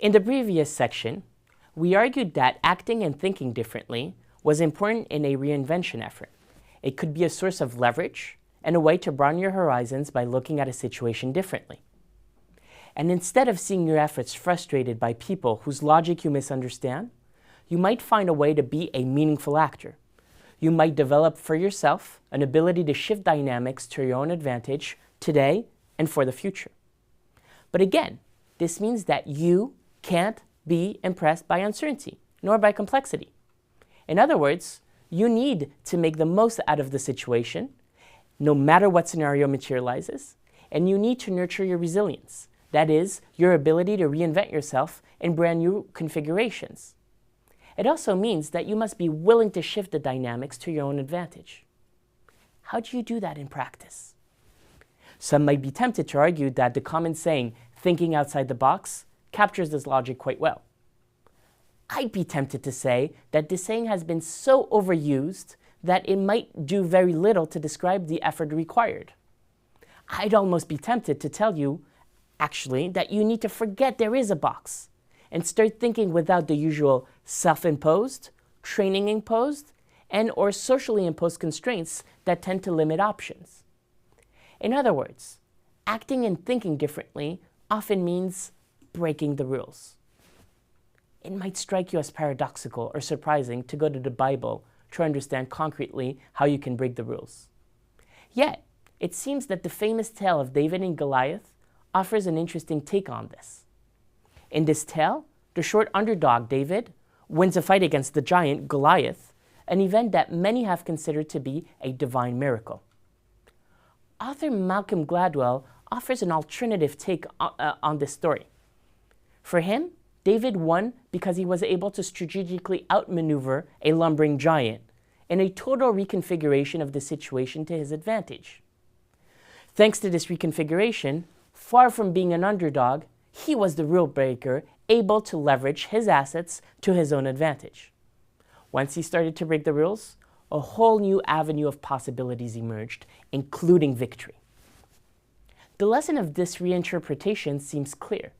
In the previous section, we argued that acting and thinking differently was important in a reinvention effort. It could be a source of leverage and a way to broaden your horizons by looking at a situation differently. And instead of seeing your efforts frustrated by people whose logic you misunderstand, you might find a way to be a meaningful actor. You might develop for yourself an ability to shift dynamics to your own advantage today and for the future. But again, this means that you can't be impressed by uncertainty, nor by complexity. In other words, you need to make the most out of the situation, no matter what scenario materializes, and you need to nurture your resilience. That is, your ability to reinvent yourself in brand new configurations. It also means that you must be willing to shift the dynamics to your own advantage. How do you do that in practice? Some might be tempted to argue that the common saying, thinking outside the box, captures this logic quite well. I'd be tempted to say that this saying has been so overused that it might do very little to describe the effort required. I'd almost be tempted to tell you, actually, that you need to forget there is a box and start thinking without the usual self-imposed, training-imposed, and or socially imposed constraints that tend to limit options. In other words, acting and thinking differently often means breaking the rules. It might strike you as paradoxical or surprising to go to the Bible to understand concretely how you can break the rules. Yet, it seems that the famous tale of David and Goliath offers an interesting take on this. In this tale, the short underdog David wins a fight against the giant Goliath, an event that many have considered to be a divine miracle. Author Malcolm Gladwell offers an alternative take on this story. For him, David won because he was able to strategically outmaneuver a lumbering giant in a total reconfiguration of the situation to his advantage. Thanks to this reconfiguration, far from being an underdog, he was the rule breaker, able to leverage his assets to his own advantage. Once he started to break the rules, a whole new avenue of possibilities emerged, including victory. The lesson of this reinterpretation seems clear.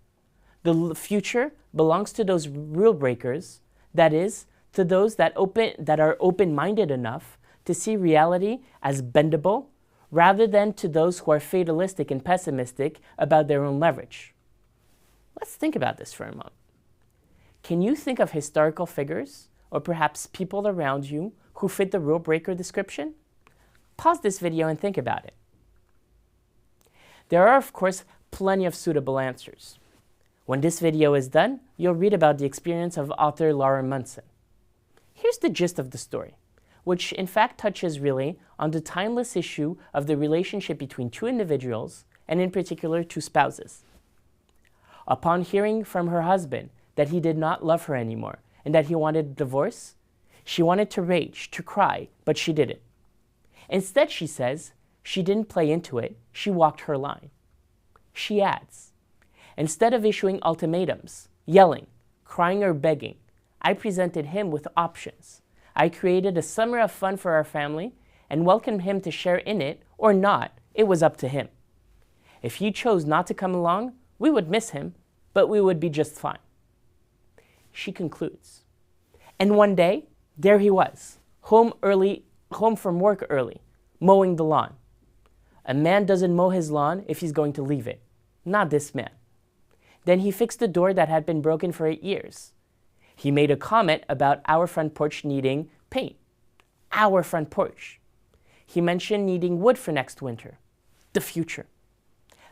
The future belongs to those rule breakers, that is, to those that are open-minded enough to see reality as bendable, rather than to those who are fatalistic and pessimistic about their own leverage. Let's think about this for a moment. Can you think of historical figures, or perhaps people around you, who fit the rule breaker description? Pause this video and think about it. There are, of course, plenty of suitable answers. When this video is done, you'll read about the experience of author Laura Munson. Here's the gist of the story, which in fact touches really on the timeless issue of the relationship between two individuals, and in particular two spouses. Upon hearing from her husband that he did not love her anymore and that he wanted a divorce, she wanted to rage, to cry, but she didn't. Instead, she says, she didn't play into it, she walked her line. She adds, instead of issuing ultimatums, yelling, crying or begging, I presented him with options. I created a summer of fun for our family and welcomed him to share in it or not, it was up to him. If he chose not to come along, we would miss him, but we would be just fine. She concludes, and one day, there he was, home from work early, mowing the lawn. A man doesn't mow his lawn if he's going to leave it. Not this man. Then he fixed the door that had been broken for 8 years. He made a comment about our front porch needing paint. Our front porch. He mentioned needing wood for next winter. The future.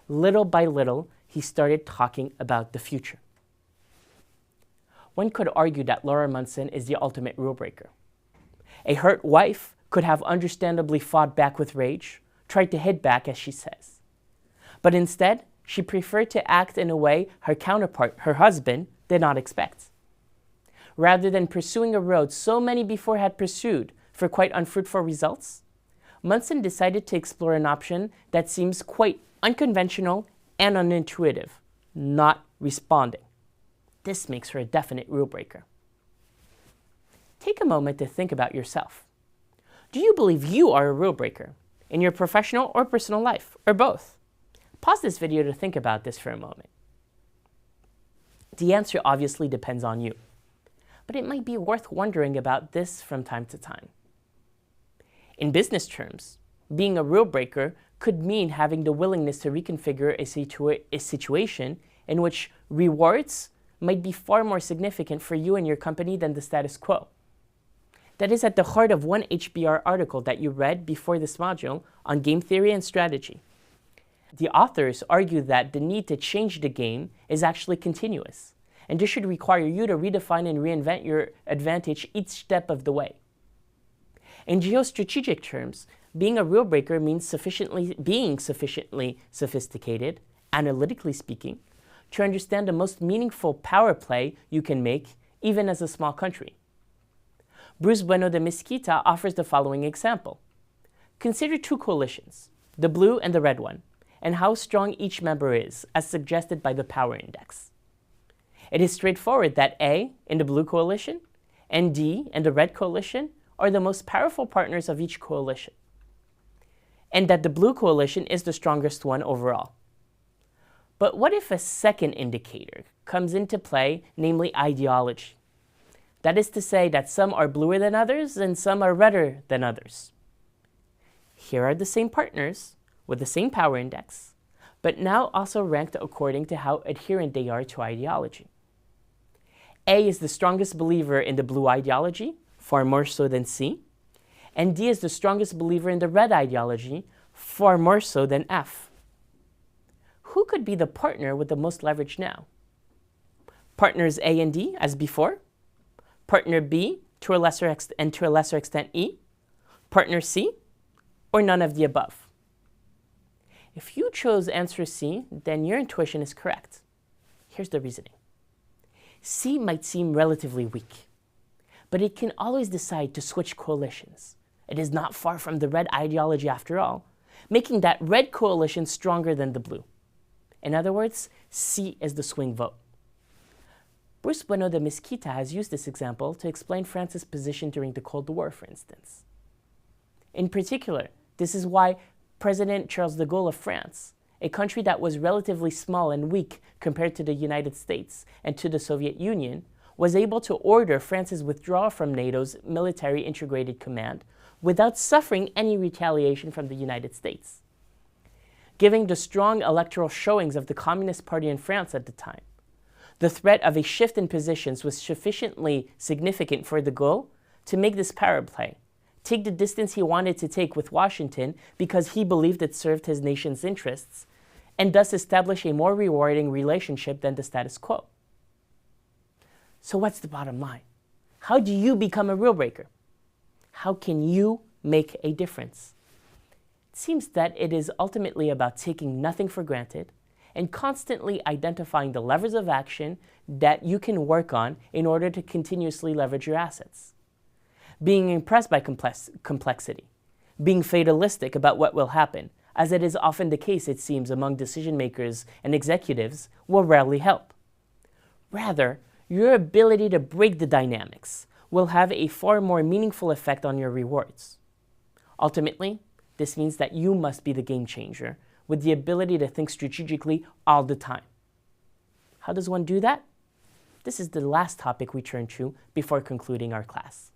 Little by little, he started talking about the future. One could argue that Laura Munson is the ultimate rule breaker. A hurt wife could have understandably fought back with rage, tried to hit back, as she says. But instead, she preferred to act in a way her counterpart, her husband, did not expect. Rather than pursuing a road so many before had pursued for quite unfruitful results, Munson decided to explore an option that seems quite unconventional and unintuitive, not responding. This makes her a definite rule breaker. Take a moment to think about yourself. Do you believe you are a rule breaker in your professional or personal life, or both? Pause this video to think about this for a moment. The answer obviously depends on you, but it might be worth wondering about this from time to time. In business terms, being a rule breaker could mean having the willingness to reconfigure a situation in which rewards might be far more significant for you and your company than the status quo. That is at the heart of one HBR article that you read before this module on game theory and strategy. The authors argue that the need to change the game is actually continuous, and this should require you to redefine and reinvent your advantage each step of the way. In geostrategic terms, being a rule breaker means being sufficiently sophisticated, analytically speaking, to understand the most meaningful power play you can make, even as a small country. Bruce Bueno de Mesquita offers the following example. Consider two coalitions, the blue and the red one, and how strong each member is, as suggested by the power index. It is straightforward that A in the blue coalition and D in the red coalition are the most powerful partners of each coalition, and that the blue coalition is the strongest one overall. But what if a second indicator comes into play, namely ideology? That is to say that some are bluer than others and some are redder than others. Here are the same partners with the same power index, but now also ranked according to how adherent they are to ideology. A is the strongest believer in the blue ideology, far more so than C, and D is the strongest believer in the red ideology, far more so than F. Who could be the partner with the most leverage now? Partners A and D, as before? Partner B, to a lesser extent E? Partner C? Or none of the above? If you chose answer C, then your intuition is correct. Here's the reasoning. C might seem relatively weak, but it can always decide to switch coalitions. It is not far from the red ideology after all, making that red coalition stronger than the blue. In other words, C is the swing vote. Bruce Bueno de Mesquita has used this example to explain France's position during the Cold War, for instance. In particular, this is why President Charles de Gaulle of France, a country that was relatively small and weak compared to the United States and to the Soviet Union, was able to order France's withdrawal from NATO's military integrated command without suffering any retaliation from the United States. Given the strong electoral showings of the Communist Party in France at the time, the threat of a shift in positions was sufficiently significant for de Gaulle to make this power play, take the distance he wanted to take with Washington because he believed it served his nation's interests, and thus establish a more rewarding relationship than the status quo. So what's the bottom line? How do you become a rule breaker? How can you make a difference? It seems that it is ultimately about taking nothing for granted and constantly identifying the levers of action that you can work on in order to continuously leverage your assets. Being impressed by complexity, being fatalistic about what will happen, as it is often the case, it seems, among decision makers and executives, will rarely help. Rather, your ability to break the dynamics will have a far more meaningful effect on your rewards. Ultimately, this means that you must be the game changer with the ability to think strategically all the time. How does one do that? This is the last topic we turn to before concluding our class.